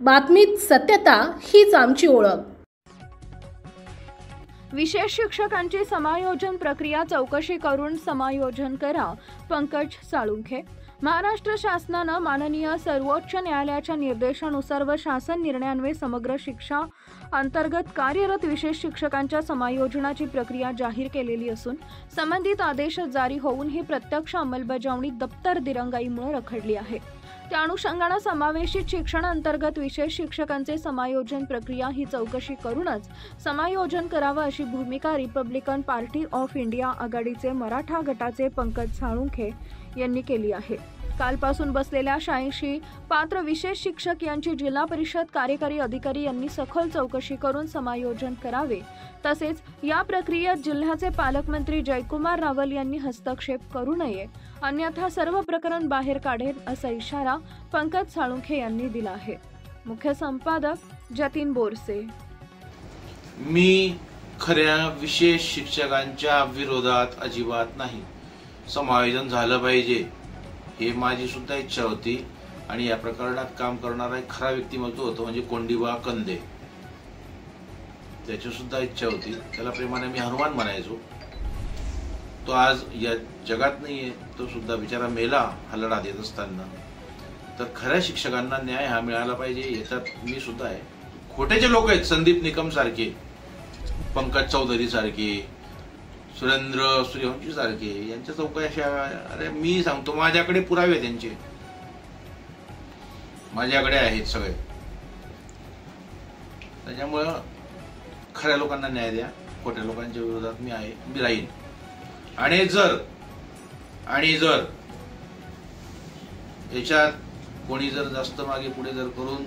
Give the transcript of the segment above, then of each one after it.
बातमीत सत्यता हीच आमची ओळख। विशेष शिक्षकांची समायोजन प्रक्रिया चौकशी करून समायोजन करा, पंकज साळुंखे। महाराष्ट्र शासनानं माननीय सर्वोच्च न्यायालयाच्या निर्देशानुसार व शासन निर्णयान्वये समग्र शिक्षा अंतर्गत कार्यरत विशेष शिक्षकांच्या समायोजनाची प्रक्रिया जाहीर केलेली असून संबंधित आदेश जारी होऊन ही प्रत्यक्ष अंमलबजावणी दप्तर दिरंगाईमुळे रखडली आहे। त्या अनुषंगाने समावेशित शिक्षण अंतर्गत विशेष शिक्षकांचे समायोजन प्रक्रिया ही चौकशी करूनच समायोजन करावं अशी भूमिका रिपब्लिकन पार्टी ऑफ इंडिया आघाडीचे मराठा गटाचे पंकज साळुंखे यांनी केली आहे। कालपासून बसलेल्या 86 पात्र विशेष शिक्षक यांची जिल्हा परिषद कार्यकारी अधिकारी यांनी सखोल चौकशी करून समायोजन करावे, तसेच या प्रक्रियेत जिल्ह्याचे पालकमंत्री जयकुमार रावल यांनी हस्तक्षेप करू नये, अन्यथा सर्व प्रकरण बाहेर काढेल असा इशारा पंकज साळुंखे यांनी दिला आहे। मुख्य संपादक जतीन बोरसे। मी खऱ्या विशेष शिक्षकांच्या विरोधात अजिबात नाही, समायोजन झालं पाहिजे हे माझी सुद्धा इच्छा होती आणि या प्रकरणात काम करणारा एक खरा व्यक्तिमत्व होतो म्हणजे कोंडिबा कंदे, त्याची सुद्धा इच्छा होती। त्याला प्रेमाने मी हनुमान म्हणायचो। तो आज या जगात नाहीये, तो सुद्धा बिचारा मेला हा लढा देत असताना। तर खऱ्या शिक्षकांना न्याय हा मिळाला पाहिजे याच्यात मी सुद्धा आहे। खोटेचे लोक आहेत, संदीप निकम सारखे, पंकज चौधरी सारखे, सुरेंद्र सूर्यवंशी सारखे, यांच्या चौकशा, अरे मी सांगतो माझ्याकडे पुरावे त्यांचे, माझ्याकडे आहेत सगळे। त्याच्यामुळं खऱ्या लोकांना न्याय द्या, खोट्या लोकांच्या विरोधात मी आहे, मी राहीन। आणि जर याच्यात कोणी जर जास्त मागे पुढे जर करून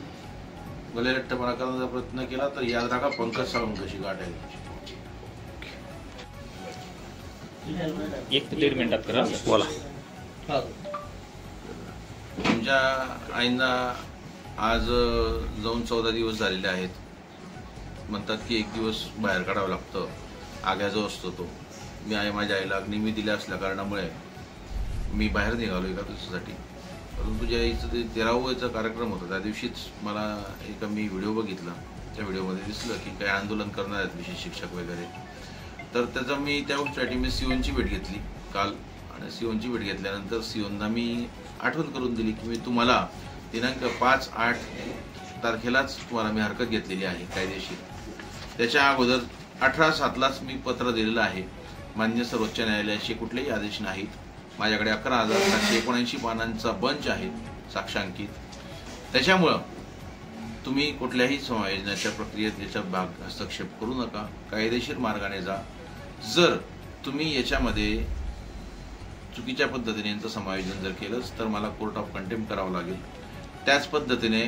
गलेलट्टपणा करण्याचा प्रयत्न केला तर याद राखा पंकज साळुंखेशी गाठ आहे। 1 ते 1.5 मिनिटात करा बोला। तुमच्या आईंना आज जाऊन 14 दिवस झालेले आहेत। म्हणतात की 1 दिवस बाहेर काढावं लागतं, आग्या जो असतो तो। मी माझ्या आईला अग्निमी दिल्या असल्या कारणामुळे मी बाहेर निघालो एका दिवसासाठी। परंतु ज्या आईचं ते 13वाचा कार्यक्रम होता त्या दिवशीच मला एका मी व्हिडिओ बघितला, त्या व्हिडिओमध्ये दिसलं की काही आंदोलन करणार आहेत विशेष शिक्षक वगैरे। तर त्याचा मी त्या गोष्टीसाठी मी सीओनची भेट घेतली काल, आणि सीओनची भेट घेतल्यानंतर सीओनना मी आठवण करून दिली की मी तुम्हाला दिनांक 5-8 तारखेलाच तुम्हाला मी हरकत घेतलेली आहे कायदेशीर। त्याच्या अगोदर 18/7लाच मी पत्र दिलेलं आहे। मान्य सर्वोच्च न्यायालयाचे कुठलेही आदेश नाहीत। माझ्याकडे 11,779 पानांचा बंच आहे साक्षांकित। त्याच्यामुळं तुम्ही कुठल्याही समायोजनाच्या प्रक्रियेत याचा भाग हस्तक्षेप करू नका, कायदेशीर मार्गाने जा। जर तुम्ही याच्यामध्ये चुकीच्या पद्धतीने यांचं समायोजन जर केलंच तर मला कोर्ट ऑफ कंटेम्प्ट करावं लागेल। त्याच पद्धतीने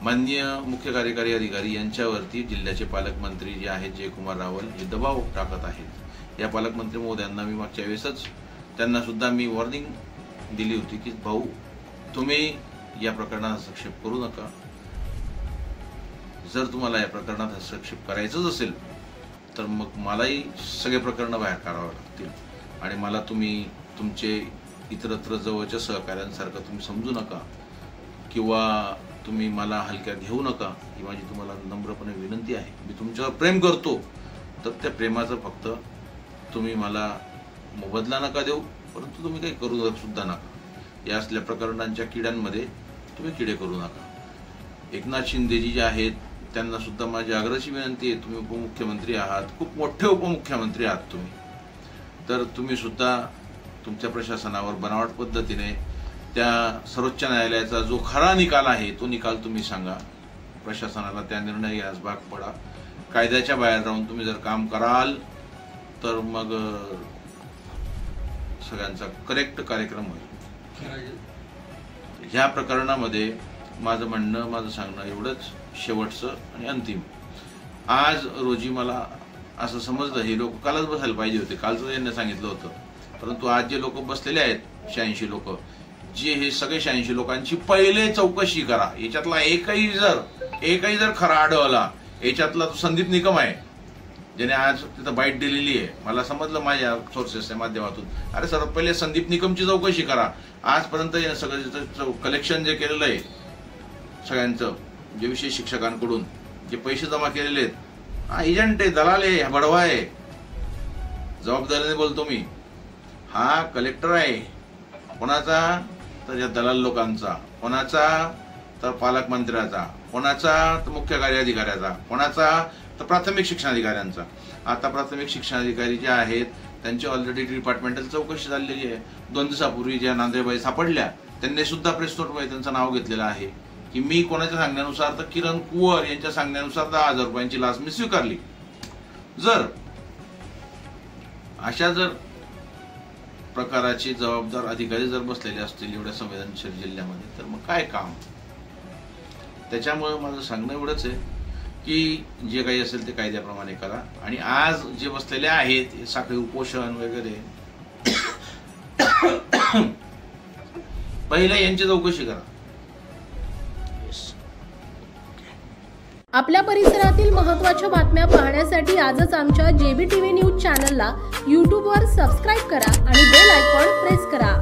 माननीय मुख्य कार्यकारी अधिकारी यांच्यावरती जिल्ह्याचे पालकमंत्री जे आहेत जयकुमार रावल हे दबाव टाकत आहेत। या पालकमंत्री महोदयांना मी मागच्या वेळेसच त्यांना सुद्धा मी वॉर्निंग दिली होती की भाऊ तुम्ही या प्रकरणात हस्तक्षेप करू नका। जर तुम्हाला या प्रकरणात हस्तक्षेप करायचंच असेल तर मग मलाही सगळे प्रकरणं बाहेर काढावं लागतील आणि मला तुम्ही तुमचे इतरत्र जवळच्या सहकार्यांसारखं तुम्ही समजू नका किंवा तुम्ही मला हलक्यात घेऊ नका, ही माझी तुम्हाला नम्रपणे विनंती आहे। मी तुमच्यावर प्रेम करतो, तर त्या प्रेमाचं फक्त तुम्ही मला मोबदला नका देऊ, परंतु तुम्ही काही करू सुद्धा नका। या असल्या प्रकरणांच्या किड्यांमध्ये तुम्ही किडे करू नका। एकनाथ शिंदेजी जे आहेत त्यांना सुद्धा माझी आग्रहाची विनंती आहे, तुम्ही उपमुख्यमंत्री आहात, खूप मोठे उपमुख्यमंत्री आहात तुम्ही, तर तुम्ही सुद्धा तुमच्या प्रशासनावर बनावट पद्धतीने त्या सर्वोच्च न्यायालयाचा जो खरा निकाल आहे तो निकाल तुम्ही सांगा। प्रशासनाला त्या निर्णय घ्यायला भाग पडा। कायद्याच्या बाहेर राहून तुम्ही जर काम कराल तर मग सगळ्यांचा करेक्ट कार्यक्रम होईल। ह्या प्रकरणामध्ये माझं म्हणणं, माझं सांगणं एवढंच शेवटचं आणि अंतिम। आज रोजी मला असं समजलं हे लोक कालच बसायला पाहिजे होते, कालचं यांनी सांगितलं होतं, परंतु आज जे लोक बसलेले आहेत 86 लोक, जे हे सगळे 86 लोकांची पहिले चौकशी करा। याच्यातला एकही जर खरा आढळला, याच्यातला तो संदीप निकम आहे ज्याने आज तिथं बाईट दिलेली आहे, मला समजलं माझ्या सोर्सेसच्या माध्यमातून। अरे सर्वात पहिले संदीप निकमची चौकशी करा। आजपर्यंत सगळं कलेक्शन जे केलेलं आहे सगळ्यांचं जे विशेष शिक्षकांकडून जे पैसे जमा केलेले आहेत, हा एजंट आहे, दलाल आहे, हा बडवा आहे. जबाबदारीने बोलतो मी. हा कलेक्टर आहे. कोणाचा? तर या दलाल लोकांचा. कोणाचा? तर पालकमंत्र्याचा. कोणाचा? तर मुख्य कार्याधिकाऱ्याचा. कोणाचा? तर प्राथमिक शिक्षणाधिकाऱ्यांचा. आता प्राथमिक शिक्षणाधिकारी जे आहेत त्यांची ऑलरेडी डिपार्टमेंटल चौकशी झालेली आहे. 2 दिवसापूर्वी ज्या नांद्रेबाई सापडल्या त्यांनी सुद्धा प्रेस नोटमध्ये त्यांचं नाव घेतलेलं आहे की मी कोणाच्या सांगण्यानुसार तर किरण कुवर यांच्या सांगण्यानुसार 10,000 रुपयांची लाच मी स्वीकारली. जर अशा प्रकाराचे जबाबदार अधिकारी जर बसलेले असतील एवढ्या संवेदनशील जिल्ह्यामध्ये, तर मग काय काम? त्याच्यामुळे माझं सांगणं एवढंच आहे की जे काही असेल ते कायद्याप्रमाणे करा. आणि आज जे बसलेले आहेत साखळी उपोषण वगैरे, पहिले यांची चौकशी करा. आपल्या परिसरातील महत्त्वाच्या बातम्या पाहण्यासाठी आजच आमच्या JBTV न्यूज चॅनलला YouTubeवर सबस्क्राईब करा आणि बेल आयकॉन प्रेस करा.